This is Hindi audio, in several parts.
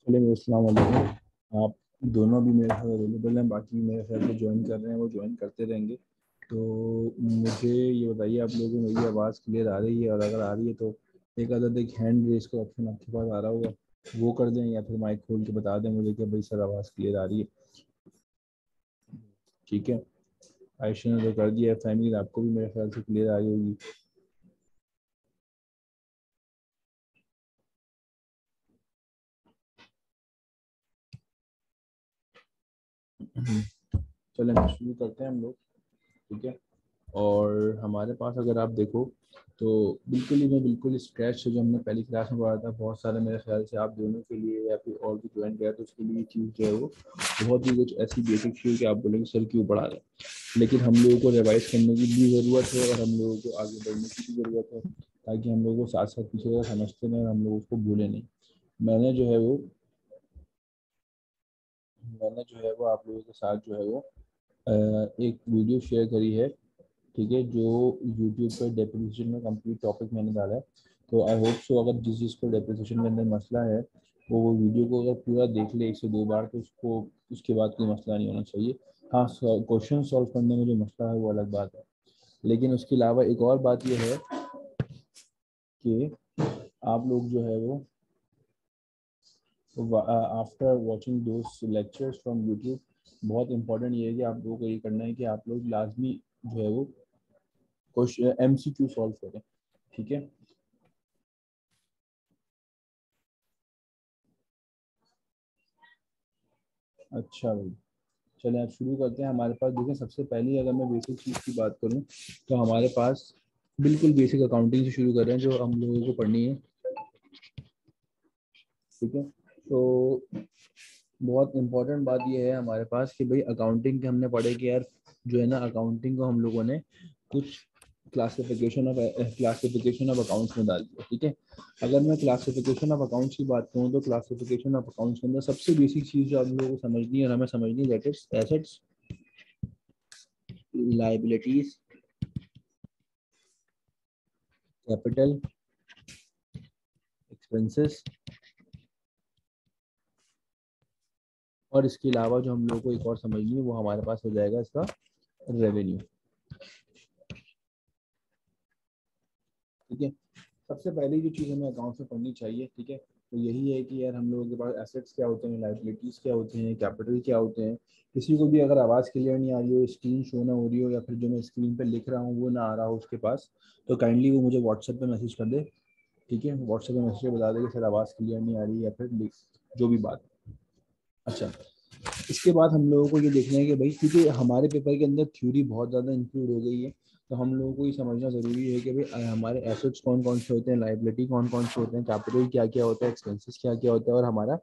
चलिए अस्सलाम वालेकुम। आप दोनों भी मेरे साथ अवेलेबल हैं, बाकी मेरे साथ जो ज्वाइन कर रहे हैं वो ज्वाइन करते रहेंगे। तो मुझे ये बताइए, आप लोगों को मेरी आवाज़ क्लियर आ रही है? और अगर आ रही है तो एक अदद एक हैंड रेस का ऑप्शन आपके पास आ रहा होगा, वो कर दें, या फिर माइक खोल के बता दें मुझे कि भाई सर आवाज़ क्लियर आ रही है। ठीक है, आयशा ने तो कर दिया है, फैमिली आपको भी मेरे ख्याल से क्लियर आ रही होगी। चलें शुरू करते हैं हम लोग। ठीक है, और हमारे पास अगर आप देखो तो बिल्कुल स्क्रैच से जो हमने पहली क्लास में पढ़ा था, बहुत सारे मेरे ख्याल से आप दोनों के लिए या फिर और भी ज्वाइन किया तो उसके लिए चीज़ जो है वो बहुत ही कुछ ऐसी बेसिक चीज़ कि आप बोलेंगे सर क्यों पढ़ा रहे हैं, लेकिन हम लोगों को रिवाइज करने की भी ज़रूरत है और हम लोगों को आगे बढ़ने की भी ज़रूरत है, ताकि हम लोगों को साथ साथ पीछे समझते रहें और हम लोग उसको भूलें नहीं। मैंने जो है वो मैंने जो है वो आप लोगों के साथ जो है वो एक वीडियो शेयर करी है। ठीक है, जो यूट्यूब पर डेप्रिसिएशन में कंप्लीट टॉपिक मैंने डाला है। तो आई होप सो अगर जिस जिसको डेप्रिसिएशन के अंदर मसला है वो वीडियो को अगर पूरा देख ले 1 से 2 बार, तो उसको उसके बाद कोई मसला नहीं होना चाहिए। हाँ, क्वेश्चन सॉल्व करने में जो मसला है वो अलग बात है, लेकिन उसके अलावा एक और बात यह है कि आप लोग जो है वो after watching those lectures from YouTube, बहुत इंपॉर्टेंट ये है कि आप लोगों को ये करना है कि आप लोग लाजमी जो है वो क्वेश्चन MCQ सॉल्व करें। ठीक है, अच्छा भाई, चलें अब शुरू करते हैं। हमारे पास देखें, सबसे पहले अगर मैं बेसिक चीज़ की बात करूं तो हमारे पास बिल्कुल बेसिक अकाउंटिंग से शुरू कर रहे हैं जो हम लोगों को पढ़नी है। ठीक है, तो बहुत इंपॉर्टेंट बात यह है हमारे पास कि भाई अकाउंटिंग के हमने पढ़े कि यार जो है ना, अकाउंटिंग को हम लोगों ने कुछ क्लासिफिकेशन ऑफ अकाउंट्स में डाल दिया। ठीक है, अगर मैं क्लासिफिकेशन ऑफ अकाउंट्स की बात करूँ तो क्लासिफिकेशन ऑफ अकाउंट्स के अंदर सबसे बेसिक चीज़ जो हम लोगों को समझनी है और हमें समझनी है, that is assets, liabilities, capital, expenses, और इसके अलावा जो हम लोगों को एक और समझनी है वो हमारे पास हो जाएगा इसका रेवेन्यू। ठीक है, सबसे पहली जो चीज़ हमें अकाउंट में पढ़नी चाहिए, ठीक है, तो यही है कि यार हम लोगों के पास एसेट्स क्या होते हैं, लाइबिलिटीज़ क्या होते हैं, कैपिटल क्या होते हैं। किसी को भी अगर आवाज़ क्लियर नहीं आ रही हो, स्क्रीन शो ना हो रही हो, या फिर जो मैं स्क्रीन पे लिख रहा हूँ वो ना आ रहा हो उसके पास, तो काइंडली वो मुझे व्हाट्सएप पे मैसेज कर दे। ठीक है, व्हाट्सएप पे मैसेज बता दे कि सर आवाज़ क्लियर नहीं आ रही है, या फिर जो भी बात। अच्छा, इसके बाद हम लोगों को ये देखना है कि भाई क्योंकि हमारे पेपर के अंदर थ्योरी बहुत ज़्यादा इंक्लूड हो गई है, तो हम लोगों को ये समझना ज़रूरी है कि भाई हमारे एसेट्स कौन कौन से होते हैं, लाइबिलिटी कौन कौन से होते हैं, कैपिटल क्या क्या होता है, एक्सपेंसेस क्या क्या होता है, और हमारा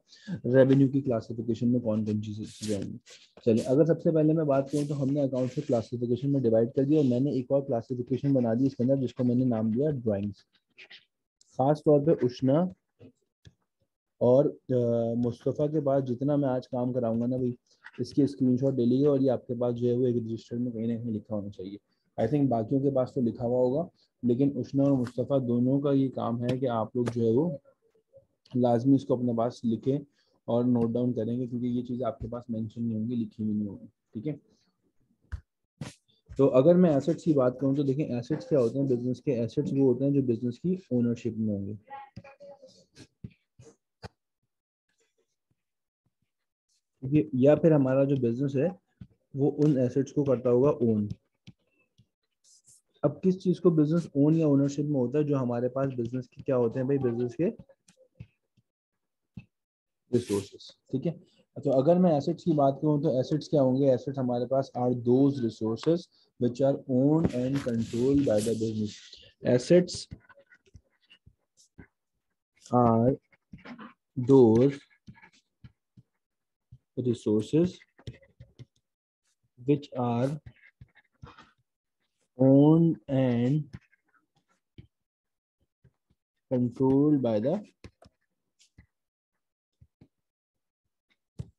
रेवेन्यू की क्लासिफिकेशन में कौन कौन चीज़ें आएंगी। चलिए, अगर सबसे पहले मैं बात करूँ तो हमने अकाउंट से क्लासिफिकेशन में डिवाइड कर दिया, और मैंने एक और क्लासिफिकेशन बना दी इसके अंदर जिसको मैंने नाम दिया ड्राइंग्स। खास तौर पर उष्णा और मुस्तफ़ा के पास जितना मैं आज काम कराऊंगा ना भाई, इसकी स्क्रीनशॉट ले लीजिए, और ये आपके पास जो है वो एक रजिस्टर में कहीं ना कहीं लिखा होना चाहिए। आई थिंक बाकियों के पास तो लिखा हुआ होगा, लेकिन उष्णा और मुस्तफ़ा दोनों का ये काम है कि आप लोग जो है वो लाजमी इसको अपने पास लिखें और नोट डाउन करेंगे, क्योंकि ये चीज़ आपके पास मेंशन नहीं होंगी, लिखी हुई नहीं होगी। ठीक है, तो अगर मैं एसेट्स की बात करूँ तो देखें, एसेट्स क्या होते हैं बिजनेस के? एसेट्स वो होते हैं जो बिजनेस की ओनरशिप में होंगे। ठीक है, या फिर हमारा जो बिजनेस है वो उन एसेट्स को करता होगा ओन। अब किस चीज को बिजनेस ओन या ओनरशिप में होता है? जो हमारे पास बिजनेस के क्या होते हैं भाई, बिजनेस के रिसोर्सेस। ठीक है, तो अगर मैं एसेट्स की बात करूं तो एसेट्स क्या होंगे? एसेट्स हमारे पास are those resources which are owned and controlled by the business. Assets are those resources which are owned and controlled by the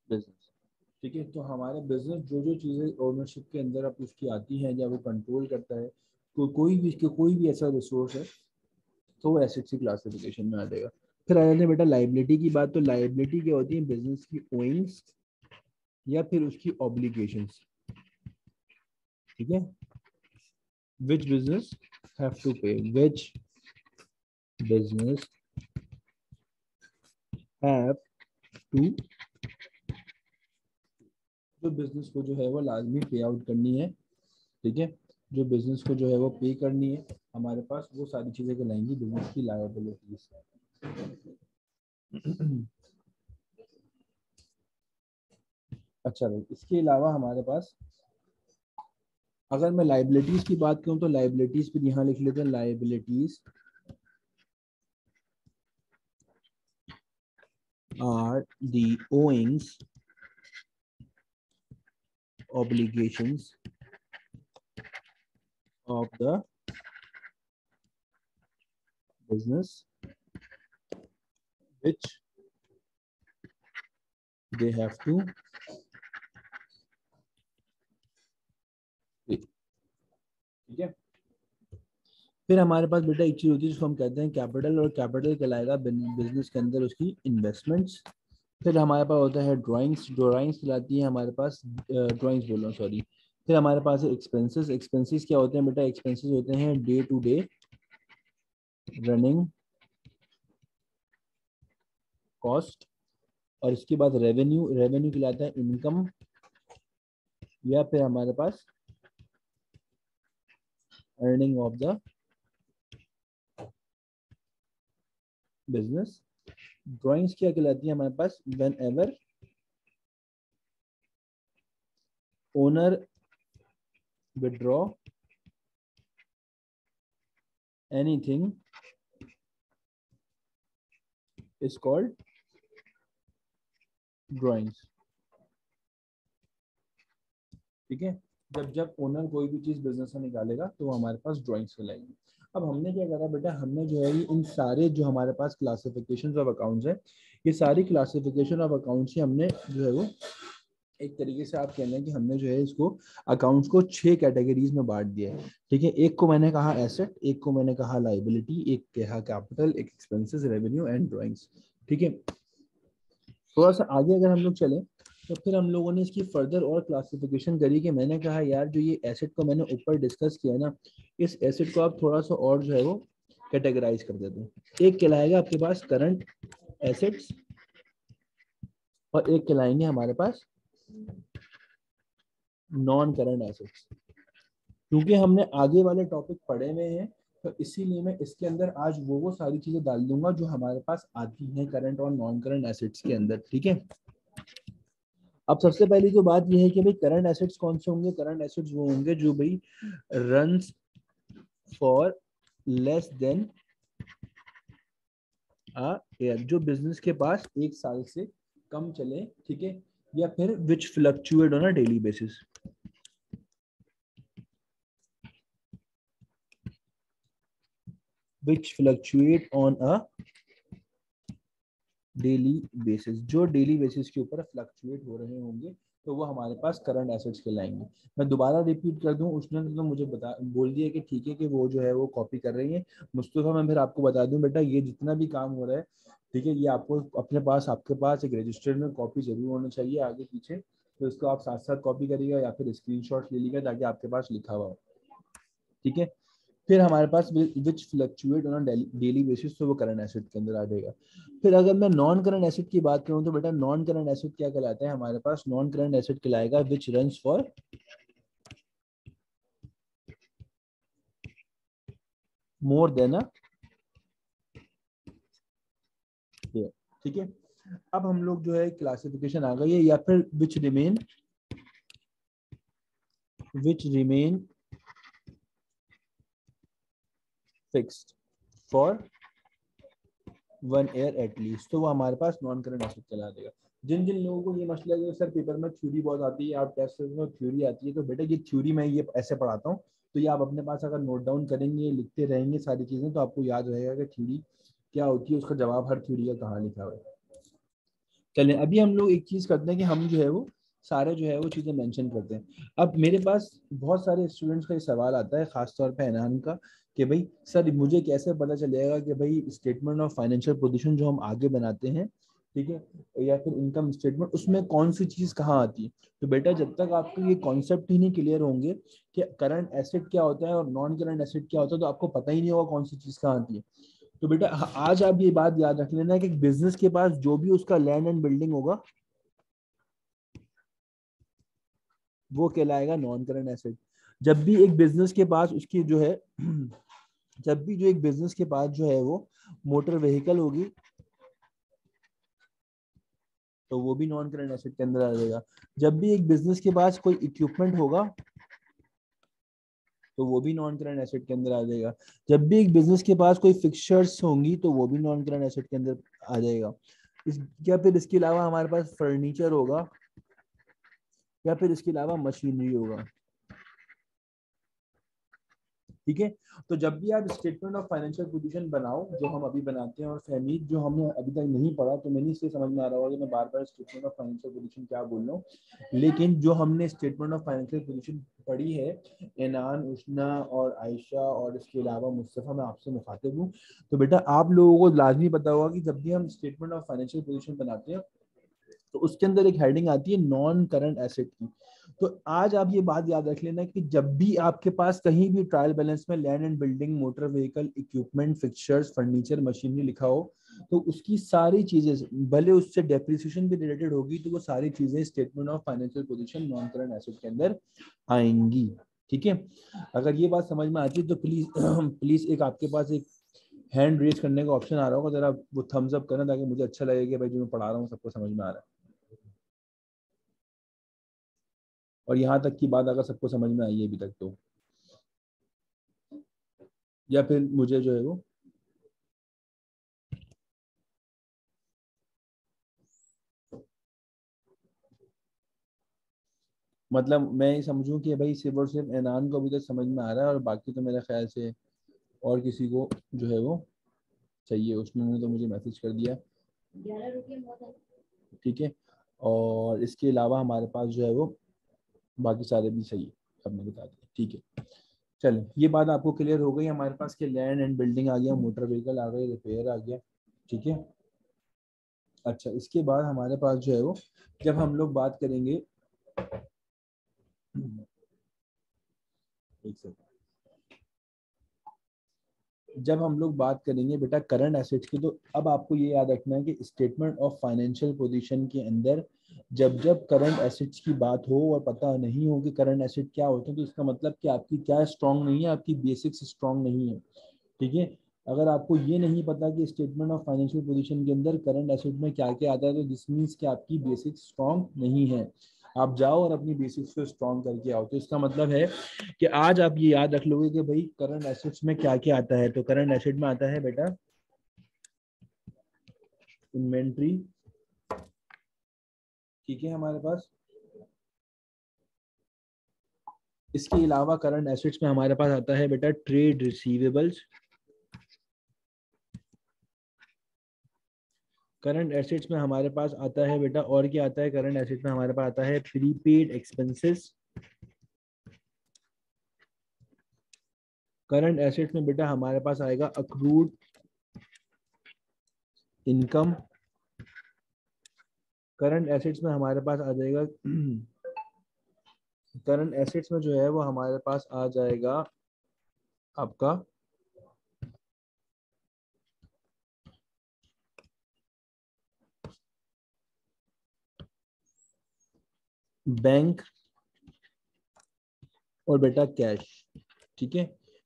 business। ठीक है, तो हमारे बिजनेस जो जो चीज़ें ओनरशिप के अंदर अब उसकी आती हैं या वो कंट्रोल करता है, तो कोई भी ऐसा रिसोर्स है तो वो एसेट की क्लासिफिकेशन में आ जाएगा। फिर आ जाते हैं बेटा लाइबिलिटी की बात। तो लाइबिलिटी क्या होती है? बिजनेस की ओइंग्स या फिर उसकी ऑब्लिगेशंस, ठीक है। विच बिजनेस हैव टू पे, विच बिजनेस हैव टू, जो बिजनेस को जो है वो लाजमी पे आउट करनी है, ठीक है। जो बिजनेस को जो है वो पे करनी है हमारे पास, वो सारी चीजें कहलाएंगी बिजनेस की लायबिलिटीज। अच्छा भाई, इसके अलावा हमारे पास अगर मैं लाइबिलिटीज की बात करूं तो लाइबिलिटीज फिर यहाँ लिख लेते हैं, liabilities are the owings, obligations of the business which they have to pay, ठीक है। फिर हमारे पास बेटा एक चीज होती है जिसको हम कहते हैं कैपिटल, और कैपिटल कहलाएगा बिजनेस के अंदर उसकी इन्वेस्टमेंट्स। फिर हमारे पास होता है ड्राइंग्स, ड्राइंग्स कहलाती है हमारे पास, ड्राइंग्स बोल रहा हूँ सॉरी। फिर हमारे पास है एक्सपेंसेस, एक्सपेंसेस क्या होते हैं बेटा? एक्सपेंसेस होते हैं day to day running cost. और इसके बाद रेवेन्यू, रेवेन्यू कहलाता है इनकम, या फिर हमारे पास earning of the business. Drawings क्या कहलाती है हमारे पास? Whenever owner withdraw anything is called drawings, ठीक है। जब जब ओनर कोई भी चीज बिजनेस में निकालेगा तो वो हमारे पास ड्राइंग्स कहलाएगी। अब हमने क्या करा बेटा, हमने जो है इन सारे जो हमारे पास क्लासिफिकेशन ऑफ अकाउंट्स है, ये सारी क्लासिफिकेशन ऑफ अकाउंट्स ही हमने जो है वो एक तरीके से आप कह लें कि हमने जो है इसको अकाउंट्स को 6 कैटेगरीज में बांट दिया है, ठीक है। एक को मैंने कहा एसेट, एक को मैंने कहा लाइबिलिटी, एक कहा कैपिटल, एक एक्सपेंसेस, रेवेन्यू एंड ड्राइंग्स, ठीक है। थोड़ा सा आगे अगर हम लोग चलें तो फिर हम लोगों ने इसकी फर्दर और क्लासिफिकेशन करी कि मैंने कहा यार जो ये एसेट को मैंने ऊपर डिस्कस किया ना, इस एसेट को आप थोड़ा सा और जो है वो कैटेगराइज कर देते हैं। एक कहलाएगा आपके पास करंट एसेट्स और एक कहलाएंगे हमारे पास नॉन करंट एसेट्स। क्योंकि हमने आगे वाले टॉपिक पढ़े हुए हैं तो इसीलिए मैं इसके अंदर आज वो सारी चीजें डाल दूंगा जो हमारे पास आती हैं करंट और नॉन करंट एसेट्स के अंदर, ठीक है। अब सबसे पहली जो बात यह है कि भाई करंट एसेट्स कौन से होंगे? करंट एसेट्स वो होंगे जो भाई runs for less than a year, जो बिजनेस के पास 1 साल से कम चले, ठीक है। या फिर which fluctuate on a daily basis, which fluctuate on a daily basis, जो डेली बेसिस के ऊपर फ्लक्चुएट हो रहे होंगे तो वो हमारे पास करंट एसेट्स कहलाएंगे। मैं दोबारा रिपीट कर दूं, उसने तो मुझे बता बोल दिया कि ठीक है कि वो जो है वो कॉपी कर रही है। मुस्तफा मैं फिर आपको बता दूं बेटा, ये जितना भी काम हो रहा है, ठीक है, ये आपको अपने पास, आपके पास एक रजिस्टर्ड में कॉपी जरूर होनी चाहिए आगे पीछे, तो इसको आप साथ साथ कॉपी करिएगा या फिर स्क्रीनशॉट ले लीजिएगा ताकि आपके पास लिखा हुआ हो, ठीक है। फिर हमारे पास विच फ्लक्चुएट ऑन डेली बेसिस, तो वो करंट एसेट के अंदर आ जाएगा। फिर अगर मैं नॉन करंट एसेट की बात करूं तो बेटा नॉन करंट एसेट क्या कहलाता है हमारे पास? नॉन करंट एसेट कहलाएगा विच runs for more than a year, ठीक है। अब हम लोग जो है क्लासिफिकेशन आ गई है, या फिर which remain fixed for 1 year at least, तो वो हमारे पास नॉन करंट एसेट चला देगा। जिन जिन लोगों को ये मसला है कि सर पेपर में थ्योरी बहुत आती है, आप टेस्ट में थ्योरी आती है, तो बेटा ये थ्योरी मैं ये ऐसे पढ़ाता हूँ, तो ये आप अपने पास अगर नोट डाउन करेंगे, लिखते रहेंगे सारी चीजें, तो आपको याद रहेगा कि थ्योरी क्या होती है, उसका जवाब हर थ्योरी का कहाँ लिखा हुआ है। चलें अभी हम लोग एक चीज करते हैं कि हम जो है वो सारे जो है वो चीजें मेंशन करते हैं। अब मेरे पास बहुत सारे स्टूडेंट्स का ये सवाल आता है, खासतौर पे एनान का, कि भाई सर मुझे कैसे पता चलेगा कि भाई स्टेटमेंट ऑफ फाइनेंशियल पोजीशन जो हम आगे बनाते हैं, ठीक है, या फिर इनकम स्टेटमेंट, उसमें कौन सी चीज कहाँ आती है। तो बेटा जब तक आपको ये कॉन्सेप्ट ही नहीं क्लियर होंगे कि करंट एसेट क्या होता है और नॉन करंट एसेट क्या होता है, तो आपको पता ही नहीं होगा कौन सी चीज कहाँ आती है। तो बेटा आज आप ये बात याद रख लेना कि बिजनेस के पास जो भी उसका लैंड एंड बिल्डिंग होगा वो कहलाएगा नॉन करंट एसेट। जब भी एक बिजनेस के पास उसकी जो है जब भी जो एक बिजनेस के पास जो है वो मोटर व्हीकल होगी तो वो भी नॉन करंट एसेट के अंदर आ जाएगा। जब भी एक बिजनेस के पास कोई इक्विपमेंट होगा तो वो भी नॉन करंट एसेट के अंदर आ जाएगा। जब भी एक बिजनेस के पास कोई फिक्सचर्स होंगी तो वो भी नॉन करंट एसेट के अंदर आ जाएगा। या फिर इसके अलावा हमारे पास फर्नीचर होगा या फिर इसके अलावा मशीनरी होगा, ठीक है। तो जब भी आप स्टेटमेंट ऑफ फाइनेंशियल पोजीशन बनाओ जो हम अभी बनाते हैं, और फहमीद जो हमने अभी तक नहीं पढ़ा तो मैंने इससे समझ में आ रहा होगा कि मैं बार बार स्टेटमेंट ऑफ फाइनेंशियल पोजीशन क्या बोल रहा हूँ, लेकिन जो हमने स्टेटमेंट ऑफ फाइनेंशियल पोजीशन पढ़ी है, एनान, उष्णा और आयशा और इसके अलावा मुस्तफ़ा, मैं आपसे मुखातिब हूँ, तो बेटा आप लोगों को लाजमी पता होगा कि जब भी हम स्टेटमेंट ऑफ फाइनेंशियल पोजीशन बनाते हैं तो उसके अंदर एक हेडिंग आती है नॉन करंट एसेट की। तो आज आप ये बात याद रख लेना कि जब भी आपके पास कहीं भी ट्रायल बैलेंस में land and building, motor vehicle, equipment, fixtures, furniture, machinery लिखा हो तो उसकी सारी चीजें, भले उससे डेप्रिसिएशन भी रिलेटेड होगी, तो वो सारी चीजें statement of financial position non current asset के अंदर आएंगी, ठीक है। अगर ये बात समझ में आती है तो प्लीज प्लीज एक आपके पास एक हैंड रेज करने का ऑप्शन आ रहा होगा, जरा वो थम्स अप करना ताकि मुझे अच्छा लगे कि भाई जो मैं पढ़ा रहा हूँ सबको समझ में आ रहा है। और यहाँ तक की बात अगर सबको समझ में आई है अभी तक तो, या फिर मुझे जो है वो मतलब मैं ये समझूं कि भाई सिर्फ और सिर्फ एनान को अभी तक समझ में आ रहा है और बाकी तो मेरे ख्याल से और किसी को जो है वो चाहिए। उसने तो मुझे मैसेज कर दिया, ठीक है। और इसके अलावा हमारे पास जो है वो बाकी सारे भी सही है, सबने बता दिया, ठीक है। चलो ये बात आपको क्लियर हो गई हमारे पास कि लैंड एंड बिल्डिंग आ गया, मोटर व्हीकल आ गए, रिपेयर आ गया, ठीक है। अच्छा इसके बाद हमारे पास जो है वो जब हम लोग बात करेंगे एक सेकंड, जब हम लोग बात करेंगे बेटा करंट एसेट्स की, तो अब आपको ये याद रखना है कि स्टेटमेंट ऑफ फाइनेंशियल पोजीशन के अंदर जब जब करंट एसेट्स की बात हो और पता नहीं हो कि करंट एसेट क्या होते हैं, तो इसका मतलब कि आपकी क्या स्ट्रांग नहीं है, आपकी बेसिक्स स्ट्रांग नहीं है, ठीक है। अगर आपको ये नहीं पता कि स्टेटमेंट ऑफ फाइनेंशियल पोजीशन के अंदर करंट एसेट में क्या क्या आता है, तो दिस मीन्स कि आपकी बेसिक्स स्ट्रांग नहीं है। आप जाओ और अपनी बेसिक्स को स्ट्रांग करके आओ। तो इसका मतलब है कि आज आप ये याद रख लोगे कि भाई करंट एसेट्स में क्या क्या आता है। तो करंट एसेट में आता है बेटा इन्वेंट्री, ठीक है हमारे पास। इसके अलावा करंट एसेट्स में हमारे पास आता है बेटा ट्रेड रिसीवेबल्स। करंट एसेट्स में हमारे पास आता है बेटा, और क्या आता है करंट एसेट्स में हमारे पास आता है प्रीपेड एक्सपेंसेस। करंट एसेट्स में बेटा हमारे पास आएगा अक्रूड इनकम। करंट एसेट्स में हमारे पास आ जाएगा करंट एसेट्स में जो है वो हमारे पास आ जाएगा आपका बैंक और बेटा कैश, ठीक है।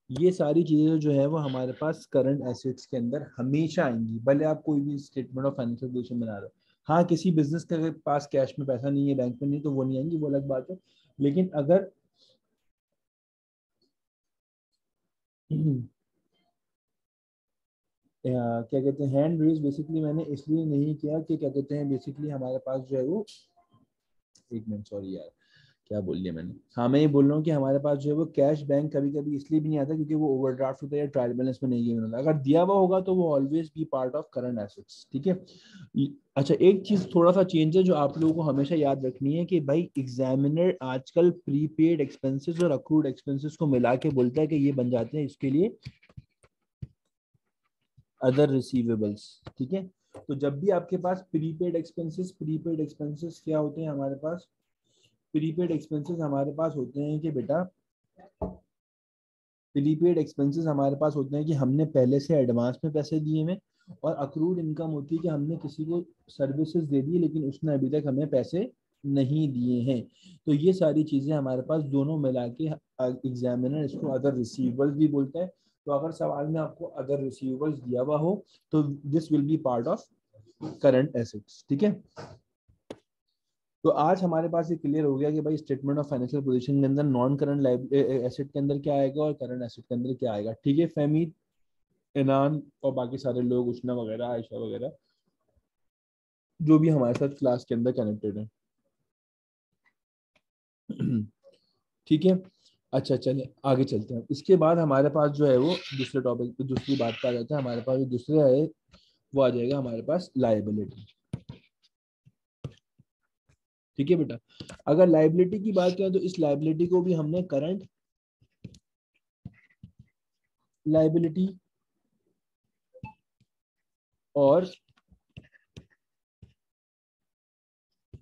ये सारी चीजें जो है वो हमारे पास करंट एसेट्स के अंदर हमेशा आएंगी, भले आप कोई भी स्टेटमेंट ऑफ फाइनेंशियल पोजीशन बना रहे हो। हाँ किसी बिजनेस के पास कैश में पैसा नहीं है, बैंक में नहीं, तो वो नहीं आएंगी, वो अलग बात है। लेकिन अगर क्या कहते हैं हैंड रेज बेसिकली मैंने इसलिए नहीं किया कि क्या कहते हैं बेसिकली हमारे पास जो है वो एक मिनट सॉरी यार क्या बोल लिया मैंने, हाँ मैं ये बोल रहा हूँ कि हमारे पास जो है वो कैश बैंक कभी कभी इसलिए भी नहीं आता क्योंकि वो ओवरड्राफ्ट होता है या ट्रायल बैलेंस में नहीं गिवन होता। अगर दिया हुआ होगा तो वो always be part of current assets, ठीक है। अच्छा एक चीज थोड़ा सा चेंज है जो आप लोगों को हमेशा याद रखनी है कि भाई एग्जामिनर आजकल प्रीपेड एक्सपेंसेस और अक्रूड एक्सपेंसेस को मिला के बोलता है कि ये बन जाते हैं इसके लिए अदर रिसीवेबल्स, ठीक है। तो जब भी आपके पास प्रीपेड एक्सपेंसेस क्या होते हैं हमारे पास, प्रीपेड एक्सपेंसेस हमारे पास होते हैं कि बेटा, प्रीपेड एक्सपेंसेस हमारे पास होते हैं कि हमने पहले से एडवांस में पैसे दिए हैं, और अक्रूड इनकम होती है कि हमने किसी को सर्विसेज दे दी लेकिन उसने अभी तक हमें पैसे नहीं दिए हैं। तो ये सारी चीजें हमारे पास दोनों मिला के एग्जामिनर इसको अदर रिसीवेबल्स भी बोलता है। तो अगर सवाल में आपको अदर रिसीवेबल्स दिया हुआ हो तो this will be part of current assets, ठीक है। तो आज हमारे पास ये क्लियर हो गया कि भाई स्टेटमेंट ऑफ फाइनेंशियल पोजीशन के अंदर नॉन करंट एसेट के अंदर क्या आएगा और करंट एसेट के अंदर क्या आएगा, ठीक है। फहमी, इनान और बाकी सारे लोग, उष्णा वगैरह, आयशा वगैरह, जो भी हमारे साथ क्लास के अंदर कनेक्टेड है। ठीक है। अच्छा चलिए आगे चलते हैं। इसके बाद हमारे पास जो है वो दूसरे टॉपिक पे, दूसरी बात पे आ जाता है। हमारे पास जो दूसरा है वो आ जाएगा हमारे पास लायबिलिटी, ठीक है बेटा। अगर लायबिलिटी की बात करें तो इस लायबिलिटी को भी हमने करंट लायबिलिटी और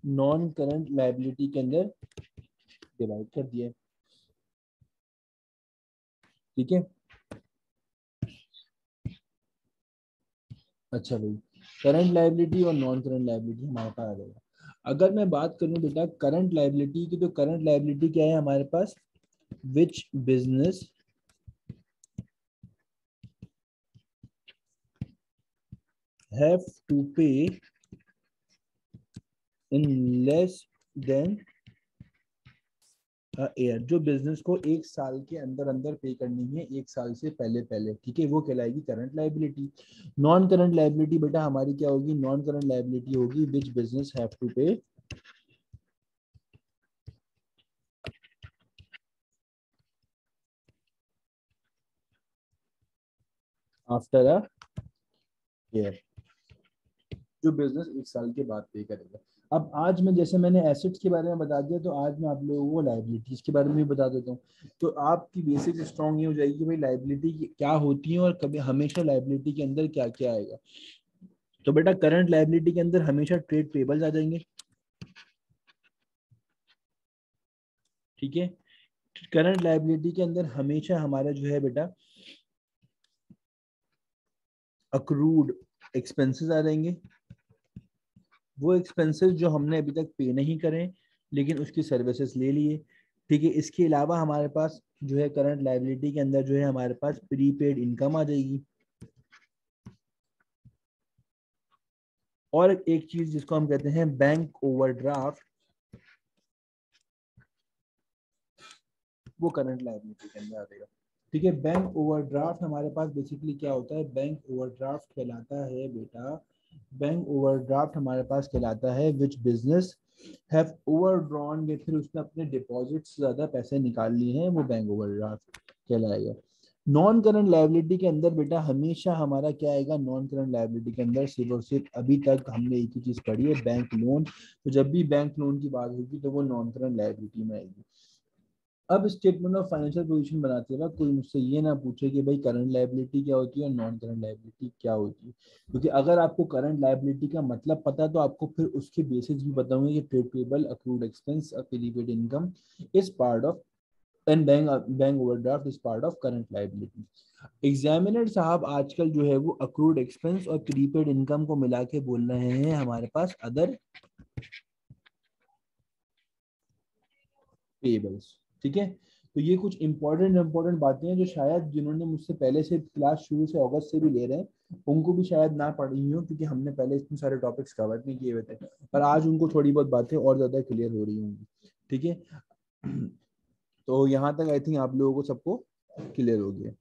नॉन करंट लायबिलिटी के अंदर डिवाइड कर दिया है, ठीक है। अच्छा भाई, करंट लायबिलिटी और नॉन करंट लायबिलिटी हमारे पास आ जाएगा। अगर मैं बात करूं बेटा करंट लायबिलिटी की, तो करंट लायबिलिटी क्या है हमारे पास, विच बिजनेस हैव टू पे इन लेस देन ईयर, जो बिजनेस को एक साल के अंदर अंदर पे करनी है, एक साल से पहले पहले, ठीक है, वो कहलाएगी current liability. Non current liability बेटा हमारी क्या होगी, नॉन करंट लायबिलिटी होगी which business have to pay after a year, जो बिजनेस एक साल के बाद पे करेगा। अब आज मैं, जैसे मैंने एसेट्स के बारे में बता दिया, तो आज मैं आप लोगों को लायबिलिटीज के बारे में भी बता देता हूँ। तो आपकी बेसिक स्ट्रॉन्ग ये हो जाएगी कि भाई लायबिलिटी क्या होती है और कभी हमेशा लायबिलिटी के अंदर क्या क्या आएगा। तो बेटा करंट लायबिलिटी के अंदर हमेशा ट्रेड पेबल्स आ जाएंगे, ठीक है। करंट लायबिलिटी के अंदर हमेशा हमारा जो है बेटा अक्रूड एक्सपेंसेस आ जाएंगे, वो एक्सपेंसेस जो हमने अभी तक पे नहीं करें लेकिन उसकी सर्विसेज ले लिए, ठीक है। इसके अलावा हमारे पास जो है करंट लायबिलिटी के अंदर जो है हमारे पास प्रीपेड इनकम आ जाएगी, और एक चीज जिसको हम कहते हैं बैंक ओवरड्राफ्ट, वो करंट लायबिलिटी के अंदर आ जाएगा, ठीक है। बैंक ओवरड्राफ्ट हमारे पास बेसिकली क्या होता है, बैंक ओवरड्राफ्ट कहलाता है बेटा, बैंक ओवरड्राफ्ट हमारे पास कहलाता है विच बिजनेस हैव ओवरड्रॉन, या फिर उसने अपने डिपॉजिट से ज्यादा पैसे निकाल लिए हैं, वो बैंक ओवरड्राफ्ट कहलाएगा। नॉन करंट लायबिलिटी के अंदर बेटा हमेशा हमारा क्या आएगा, नॉन करंट लायबिलिटी के अंदर सिर्फ और सिर्फ अभी तक हमने एक ही चीज पढ़ी है, बैंक लोन। तो जब भी बैंक लोन की बात होगी तो वो नॉन करंट लायबिलिटी में आएगी। अब स्टेटमेंट ऑफ फाइनेंशियल पोजीशन बनाते वक्त कोई मुझसे ये ना पूछे कि भाई करंट लायबिलिटी क्या होती है और नॉन करंट लायबिलिटी क्या होती है, क्योंकि अगर आपको करंट लायबिलिटी का मतलब पता है तो आपको फिर उसके बेसिस भी पता होंगे कि trade payable, accrued expense, prepaid income is part of, and bank overdraft is part of current liability. Examiner साहब आजकल जो है वो अक्रूड एक्सपेंस और प्रीपेड इनकम को मिला के बोल रहे हैं हमारे पास अदर पेबल्स, ठीक है। तो ये कुछ इंपॉर्टेंट बातें हैं जो शायद जिन्होंने मुझसे पहले से क्लास शुरू से अगस्त से भी ले रहे हैं उनको भी शायद ना पढ़ी हो, क्योंकि हमने पहले इतने सारे टॉपिक्स कवर नहीं किए हुए थे, पर आज उनको थोड़ी बहुत बातें और ज्यादा क्लियर हो रही होंगी, ठीक है। तो यहाँ तक आई थिंक आप लोगों को सबको क्लियर हो गया।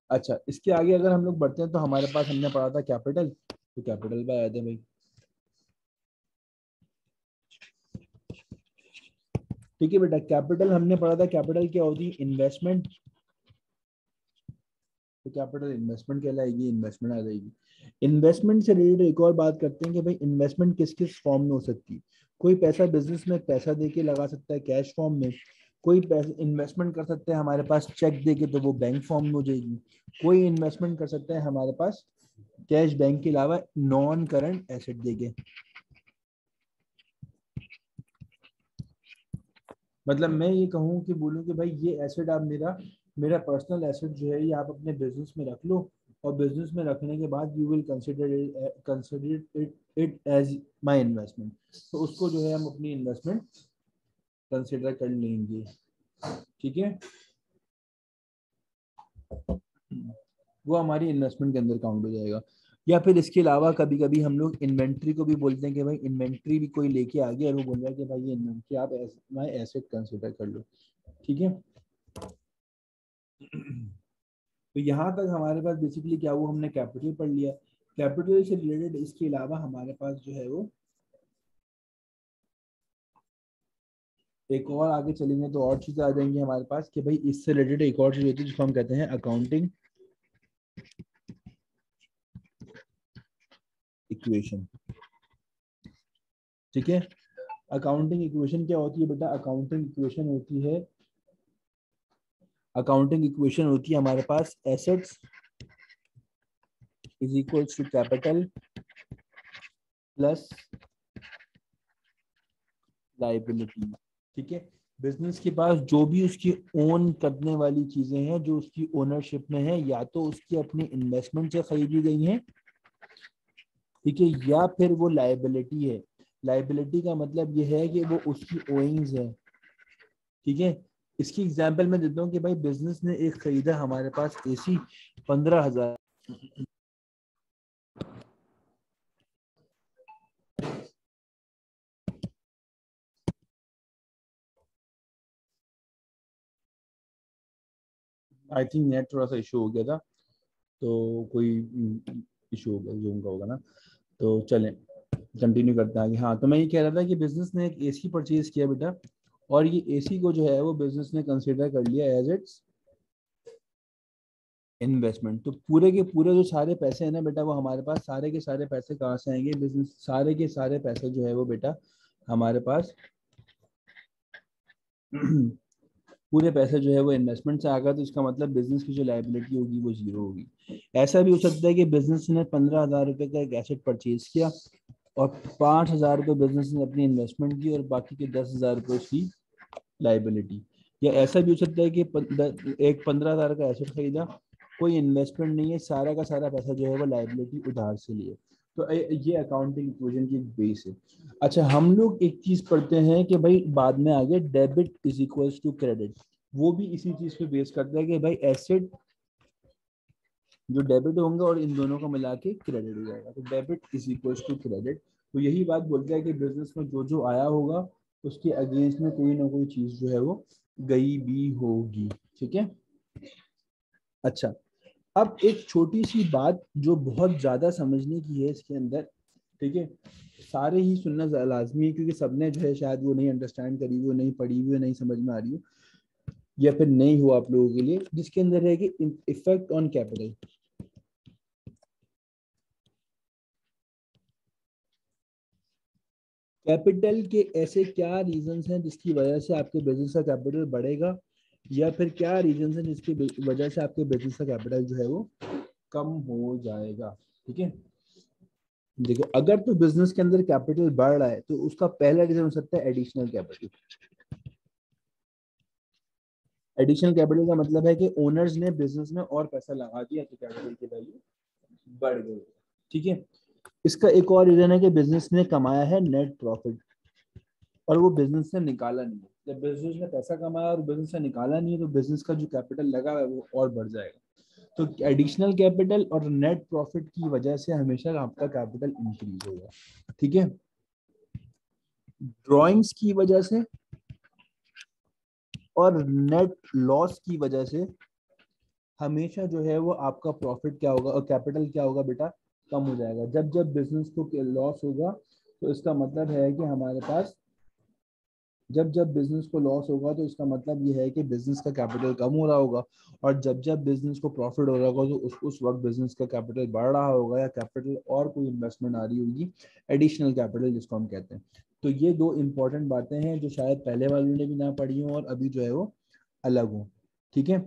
अच्छा, इसके आगे अगर हम लोग बढ़ते हैं तो हमारे पास हमने पढ़ा था कैपिटल, तो कैपिटल पे आए थे भाई, ठीक है बेटा। कैपिटल हमने पढ़ा था, कैपिटल क्या होती है, इन्वेस्टमेंट, तो कैपिटल इन्वेस्टमेंट कहलाएगी, इन्वेस्टमेंट आ जाएगी। इन्वेस्टमेंट से रिलेटेड एक और बात करते हैं कि भाई इन्वेस्टमेंट किस किस फॉर्म में हो सकती है। कोई पैसा बिजनेस में पैसा देके लगा सकता है कैश फॉर्म में, कोई पैसे इन्वेस्टमेंट कर सकता है हमारे पास चेक दे के, तो वो बैंक फॉर्म में हो जाएगी। कोई इन्वेस्टमेंट कर सकता है हमारे पास कैश बैंक के अलावा नॉन करंट एसेट देके। मतलब मैं ये कहूँ कि बोलूँ कि भाई ये एसेट आप मेरा मेरा पर्सनल एसेट जो है ये आप अपने बिजनेस में रख लो, और बिजनेस में रखने के बाद you will consider it as my investment, तो उसको जो है हम अपनी इन्वेस्टमेंट कंसिडर कर लेंगे। ठीक है, वो हमारी इन्वेस्टमेंट के अंदर काउंट हो जाएगा। या फिर इसके अलावा कभी कभी हम लोग इन्वेंट्री को भी बोलते हैं कि भाई इन्वेंट्री भी कोई लेके आ गया और वो बोल रहा है कि भाई ये इन्वेंट्री आप माय एसेट कंसिडर कर लो। ठीक है, तो यहाँ तक हमारे पास बेसिकली क्या हुआ, हमने कैपिटल पढ़ लिया। कैपिटल से रिलेटेड इसके अलावा हमारे पास जो है वो एक और आगे चलेंगे तो और चीजें आ जाएंगी हमारे पास कि भाई इससे रिलेटेड एक और चीज होती है जिसको हम कहते हैं अकाउंटिंग इक्वेशन। ठीक है, अकाउंटिंग इक्वेशन क्या होती है बेटा? अकाउंटिंग इक्वेशन होती है हमारे पास assets is equals to capital plus liability. ठीक है, बिजनेस के पास जो भी उसकी ओन करने वाली चीजें हैं, जो उसकी ओनरशिप में है, या तो उसकी अपनी इन्वेस्टमेंट से खरीदी गई हैं, ठीक है, या फिर वो लाइबिलिटी है। लाइबिलिटी का मतलब ये है कि वो उसकी ओइंग्स है। ठीक है, इसकी एग्जांपल मैं देता हूँ कि भाई बिजनेस ने एक खरीदा हमारे पास एसी 15,000। आई थिंक नेट थोड़ा सा इशू हो गया था, तो कोई इशू हो गया, जूम का होगा ना। तो चलें कंटिन्यू करते हैं आगे। हाँ, तो मैं ये कह रहा था कि बिजनेस ने एक एसी परचेज किया बेटा, और ये एसी को जो है वो बिजनेस ने कंसिडर कर लिया एज इट्स इन्वेस्टमेंट। तो पूरे के पूरे जो सारे पैसे हैं ना बेटा, वो हमारे पास सारे के सारे पैसे कहाँ से आएंगे? बिजनेस सारे के सारे पैसे जो है वो बेटा हमारे पास पूरे पैसे जो है वो इन्वेस्टमेंट से आ गए, तो इसका मतलब बिजनेस की जो लायबिलिटी होगी वो जीरो होगी। ऐसा भी हो सकता है कि बिजनेस ने 15,000 रुपए का एक एसेट परचेज किया और 5,000 रुपये बिजनेस ने अपनी इन्वेस्टमेंट की और बाकी के 10,000 रुपये उसकी लाइबिलिटी। या ऐसा भी हो सकता है कि एक 15,000 का एसेट खरीदा, कोई इन्वेस्टमेंट नहीं है, सारा का सारा पैसा जो है वो लाइबिलिटी उधार से लिए। तो ये अकाउंटिंग इक्वेशन की बेस है। अच्छा, हम लोग एक चीज पढ़ते हैं कि भाई बाद में आगे debit is equals to credit, वो भी इसी चीज पे बेस करता है कि भाई एसेट जो डेबिट होंगे और इन दोनों को मिला के क्रेडिट हो जाएगा, तो debit is equals to credit. तो यही बात बोलता है कि बिजनेस में जो जो आया होगा उसके अगेंस्ट में कोई ना कोई चीज जो है वो गई भी होगी। ठीक है, अच्छा, अब एक छोटी सी बात जो बहुत ज्यादा समझने की है इसके अंदर। ठीक है, सारे ही सुनना लाजमी है क्योंकि सबने जो है शायद वो नहीं अंडरस्टैंड करी हुई, नहीं पढ़ी हुई, नहीं समझ में आ रही हो, या फिर नहीं हो आप लोगों के लिए, जिसके अंदर है कि इफेक्ट ऑन कैपिटल। कैपिटल के ऐसे क्या रीजंस हैं जिसकी वजह से आपके बिजनेस का कैपिटल बढ़ेगा, या फिर क्या रीजंस हैं जिसकी वजह से आपके बिजनेस का कैपिटल जो है वो कम हो जाएगा। ठीक है, देखो अगर तो बिजनेस के अंदर कैपिटल बढ़ रहा है तो उसका पहला रीजन हो सकता है एडिशनल कैपिटल। एडिशनल कैपिटल का मतलब है कि ओनर्स ने बिजनेस में और पैसा लगा दिया तो कैपिटल की वैल्यू बढ़ गई। ठीक है, इसका एक और रीजन है कि बिजनेस ने कमाया है नेट प्रॉफिट और वो बिजनेस से निकाला नहीं है। जब बिजनेस ने पैसा कमाया और बिजनेस से निकाला नहीं है तो बिजनेस का जो कैपिटल लगा है वो और बढ़ जाएगा। तो एडिशनल कैपिटल और नेट प्रॉफिट की वजह से हमेशा आपका कैपिटल इंक्रीज होगा। ठीक है, ड्रॉइंग्स की वजह से और नेट लॉस की वजह से हमेशा जो है वो आपका प्रॉफिट क्या होगा और कैपिटल क्या होगा बेटा, कम हो जाएगा। जब जब बिजनेस को लॉस होगा तो इसका मतलब है कि हमारे पास जब जब बिजनेस को लॉस होगा तो इसका मतलब ये है कि बिजनेस का कैपिटल कम हो रहा होगा, और जब जब बिजनेस को प्रॉफिट हो रहा होगा तो उस वक्त बिजनेस का कैपिटल बढ़ रहा होगा, या कैपिटल और कोई इन्वेस्टमेंट आ रही होगी, एडिशनल कैपिटल जिसको हम कहते हैं। तो ये दो इंपॉर्टेंट बातें हैं जो शायद पहले वालों ने भी ना पढ़ी हो और अभी जो है वो अलग हो। ठीक है,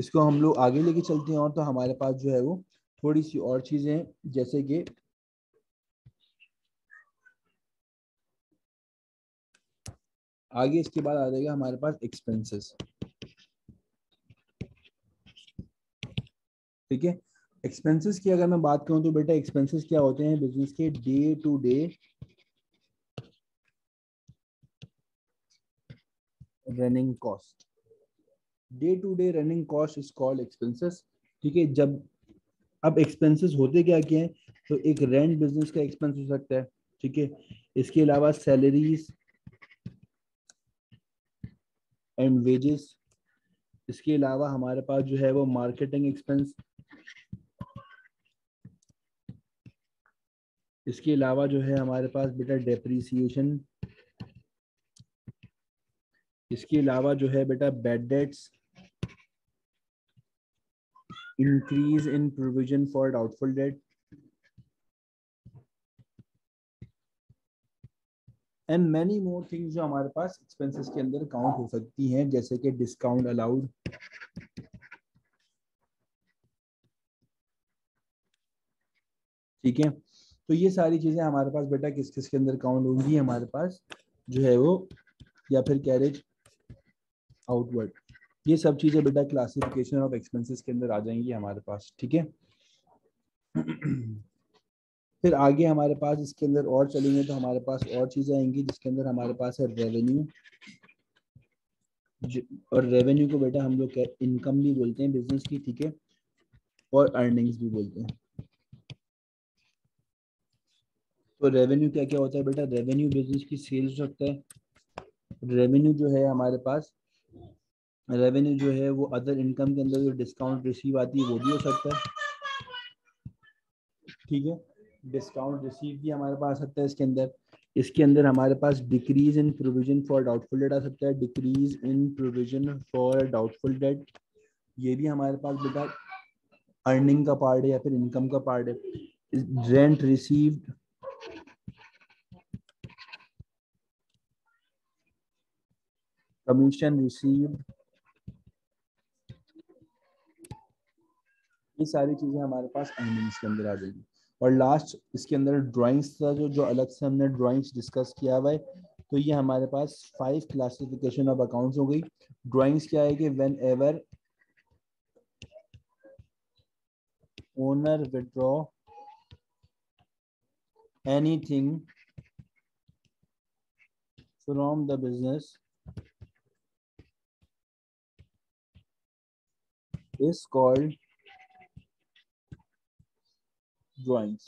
इसको हम लोग आगे लेके चलते हैं, और तो हमारे पास जो है वो थोड़ी सी और चीजें हैं, जैसे कि आगे इसके बाद आ जाएगा हमारे पास एक्सपेंसेस। ठीक है, एक्सपेंसेस की अगर मैं बात करूं तो बेटा एक्सपेंसेस क्या होते हैं, बिजनेस के day to day running cost. Day to day running cost is called expenses. ठीक है, जब अब एक्सपेंसेस होते क्या क्या हैं, तो एक रेंट बिजनेस का एक्सपेंस हो सकता है। ठीक है, इसके अलावा सैलरीज एंड वेजेस, इसके अलावा हमारे पास जो है वो मार्केटिंग एक्सपेंस, इसके अलावा जो है हमारे पास बेटा डेप्रिसिएशन, इसके अलावा जो है बेटा bad debts, increase in provision for doubtful date, and many more things जो हमारे पास एक्सपेंसेस के अंदर काउंट हो सकती हैं, जैसे कि डिस्काउंट अलाउड। ठीक है, तो ये सारी चीजें हमारे पास बेटा किस किस के अंदर काउंट होंगी, हमारे पास जो है वो, या फिर कैरेज आउटवर्ड, ये सब चीजें बेटा क्लासिफिकेशन ऑफ एक्सपेंसेस के अंदर आ जाएंगी हमारे पास। ठीक है, फिर आगे हमारे पास इसके अंदर और चलेंगे तो हमारे पास और चीजें आएंगी, जिसके अंदर हमारे पास है रेवेन्यू। और रेवेन्यू को बेटा हम लोग इनकम भी बोलते हैं बिजनेस की। ठीक है, और अर्निंग्स भी बोलते हैं। तो रेवेन्यू क्या क्या होता है बेटा, रेवेन्यू बिजनेस की सेल्स हो सकता है। रेवेन्यू जो है हमारे पास, रेवेन्यू जो है वो अदर इनकम के अंदर जो डिस्काउंट रिसीव आती है वो भी हो सकता है। ठीक है, डिस्काउंट रिसीव भी हमारे पास आ सकता है इसके अंदर। इसके अंदर हमारे पास decrease in provision for doubtful debt आ सकता है, decrease in provision for doubtful debt, ये भी हमारे पास बेटा अर्निंग का पार्ट है या फिर इनकम का पार्ट है। रेंट रिसीव्ड, कमीशन रिसीव्ड, ये सारी चीजें हमारे पास अर्निंग्स के अंदर आ जाएगी। और लास्ट इसके अंदर ड्राइंग्स था, जो जो अलग से हमने ड्राइंग्स डिस्कस किया हुआ है। तो ये हमारे पास 5 क्लासिफिकेशन ऑफ अकाउंट्स हो गई। ड्राइंग्स क्या है कि when ever owner withdraw anything from the business is called drawings.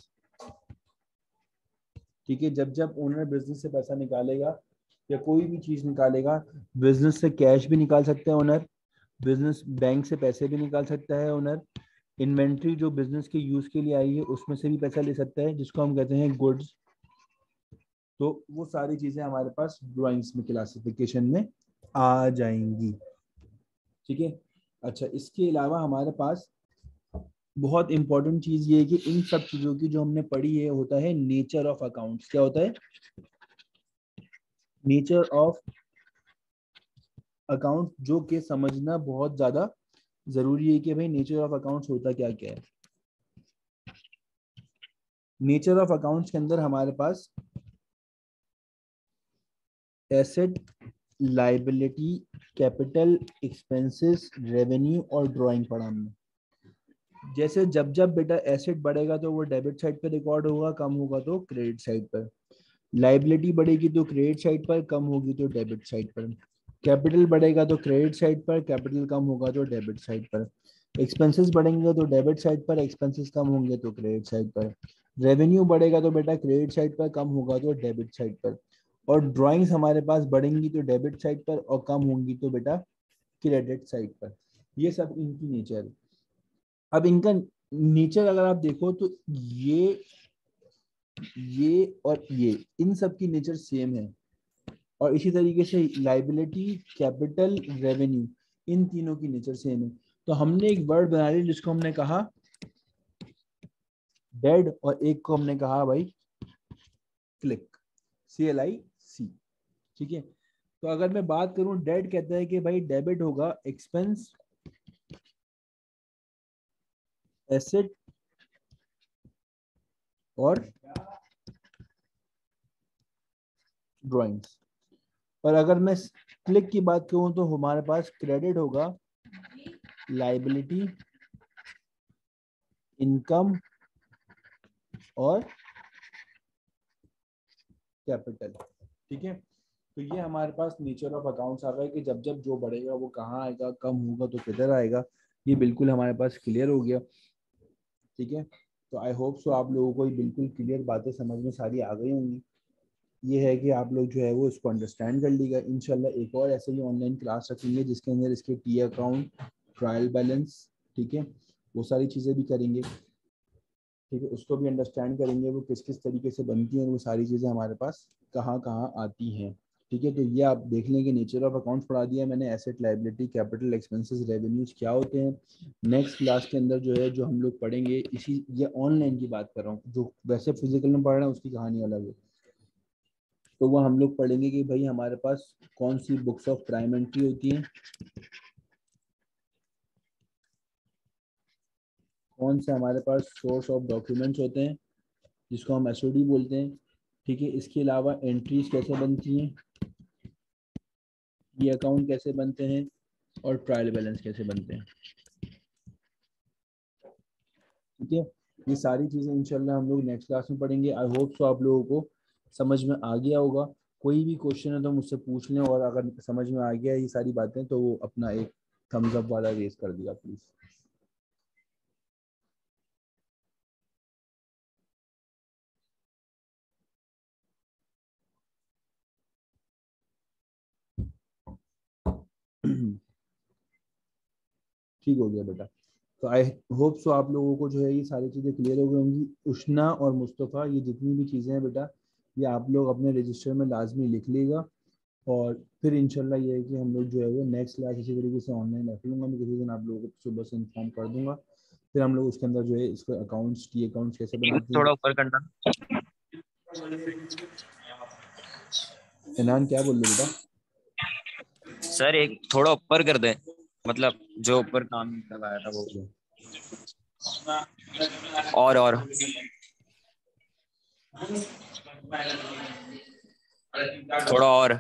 ठीक है, जब जब ओनर बिजनेस से पैसा निकालेगा या कोई भी चीज निकालेगा, बिजनेस से कैश भी निकाल सकता है ओनर, बिजनेस बैंक से पैसे भी निकाल सकता है ओनर, इन्वेंट्री जो बिजनेस के यूज के लिए आई है उसमें से भी पैसा ले सकता है, जिसको हम कहते हैं गुड्स। तो वो सारी चीजें हमारे पास ड्राइंग्स में क्लासिफिकेशन में आ जाएंगी। ठीक है, अच्छा इसके अलावा हमारे पास बहुत इंपॉर्टेंट चीज ये है कि इन सब चीजों की जो हमने पढ़ी है होता है नेचर ऑफ अकाउंट्स। क्या होता है, नेचर ऑफ अकाउंट, जो कि समझना बहुत ज्यादा जरूरी है कि भाई नेचर ऑफ अकाउंट्स होता क्या क्या है। नेचर ऑफ अकाउंट्स के अंदर हमारे पास asset, liability, capital, expenses, revenue और ड्राइंग पढ़ा हमने। जैसे जब जब बेटा एसेट बढ़ेगा तो वो डेबिट साइड पर रिकॉर्ड होगा, कम होगा तो क्रेडिट साइड पर। लाइबिलिटी बढ़ेगी तो क्रेडिट साइड पर, कम होगी तो डेबिट साइड पर। कैपिटल बढ़ेगा तो क्रेडिट साइड पर, कैपिटल कम होगा तो डेबिट साइड पर। एक्सपेंसेस बढ़ेंगे तो डेबिट साइड पर, एक्सपेंसेस कम होंगे तो क्रेडिट साइड पर। रेवेन्यू बढ़ेगा तो बेटा क्रेडिट साइड पर, कम होगा तो डेबिट साइड पर। और ड्राइंग्स हमारे पास बढ़ेंगी तो डेबिट साइड पर और कम होंगी तो बेटा क्रेडिट साइड पर। ये सब इनकी नेचर है। अब इनका नेचर अगर आप देखो तो ये ये और ये, इन सब की नेचर सेम है। और इसी तरीके से लाइबिलिटी, कैपिटल, रेवेन्यू, इन तीनों की नेचर सेम है। तो हमने एक वर्ड बना लिया जिसको हमने कहा डेड, और एक को हमने कहा भाई क्लिक, CLIC। ठीक है। तो अगर मैं बात करूं, डेड कहता है कि भाई डेबिट होगा एक्सपेंस, एसेट और ड्राइंग्स। और अगर मैं क्लिक की बात करूं तो हमारे पास क्रेडिट होगा लाइबिलिटी, इनकम और कैपिटल। ठीक है। तो ये हमारे पास नेचर ऑफ अकाउंट्स आ गए कि जब जब जो बढ़ेगा वो कहाँ आएगा, कम होगा तो किधर आएगा, ये बिल्कुल हमारे पास क्लियर हो गया। ठीक है। तो आई होप सो आप लोगों को ये बिल्कुल क्लियर बातें समझ में सारी आ गई होंगी। ये है कि आप लोग जो है वो इसको अंडरस्टैंड कर लीजिएगा। इंशाल्लाह एक और ऐसे ही ऑनलाइन क्लास रखेंगे जिसके अंदर इसके टी अकाउंट, ट्रायल बैलेंस, ठीक है, वो सारी चीज़ें भी करेंगे। ठीक है। उसको भी अंडरस्टैंड करेंगे वो किस किस तरीके से बनती हैं, वो सारी चीज़ें हमारे पास कहाँ कहाँ आती हैं। ठीक है। तो ये आप देख लेंगे, नेचर ऑफ अकाउंट्स पढ़ा दिया मैंने, asset, liability, capital, expenses, revenues क्या होते हैं। नेक्स्ट क्लास के अंदर जो है जो हम लोग पढ़ेंगे, इसी ये ऑनलाइन की बात कर रहा हूँ, जो वैसे फिजिकल में पढ़ रहे हैं उसकी कहानी अलग है। तो वो हम लोग पढ़ेंगे कि भाई हमारे पास कौन सी बुक्स ऑफ प्राइम एंट्री होती हैं, कौन से हमारे पास सोर्स ऑफ डॉक्यूमेंट्स होते हैं जिसको हम एसओडी बोलते हैं। ठीक है। इसके अलावा एंट्रीज कैसे बनती हैं, ये अकाउंट कैसे बनते हैं, और ट्रायल बैलेंस कैसे बनते हैं। ठीक है। ये सारी चीज़ें इंशाल्लाह हम लोग नेक्स्ट क्लास में पढ़ेंगे। आई होप सो आप लोगों को समझ में आ गया होगा। कोई भी क्वेश्चन है तो मुझसे पूछ लें, और अगर समझ में आ गया ये सारी बातें तो वो अपना एक थम्स अप वाला रेस कर दिया प्लीज़। ठीक हो गया बेटा। तो आई होप सो आप लोगों को जो है ये सारी चीज़ें क्लियर हो गई होंगी। उष्ना और मुस्तफ़ा, ये जितनी भी चीज़ें हैं बेटा, ये आप लोग अपने रजिस्टर में लाजमी लिख लीजिएगा। और फिर इंशाल्लाह ये है कि हम लोग जो है वो नेक्स्ट क्लास इसी तरीके से ऑनलाइन रख लूँगा, मैं किसी दिन आप लोगों को सुबह से इन्फॉर्म कर दूंगा। फिर हम लोग उसके अंदर जो है इसको अकाउंट्स, टी अकाउंट्स कैसे बनाते हैं। थोड़ा ऊपर करना इनान क्या बोल रहे बेटा? सर, एक थोड़ा ऊपर कर दें, मतलब जो ऊपर काम करवाया था वो, और थोड़ा और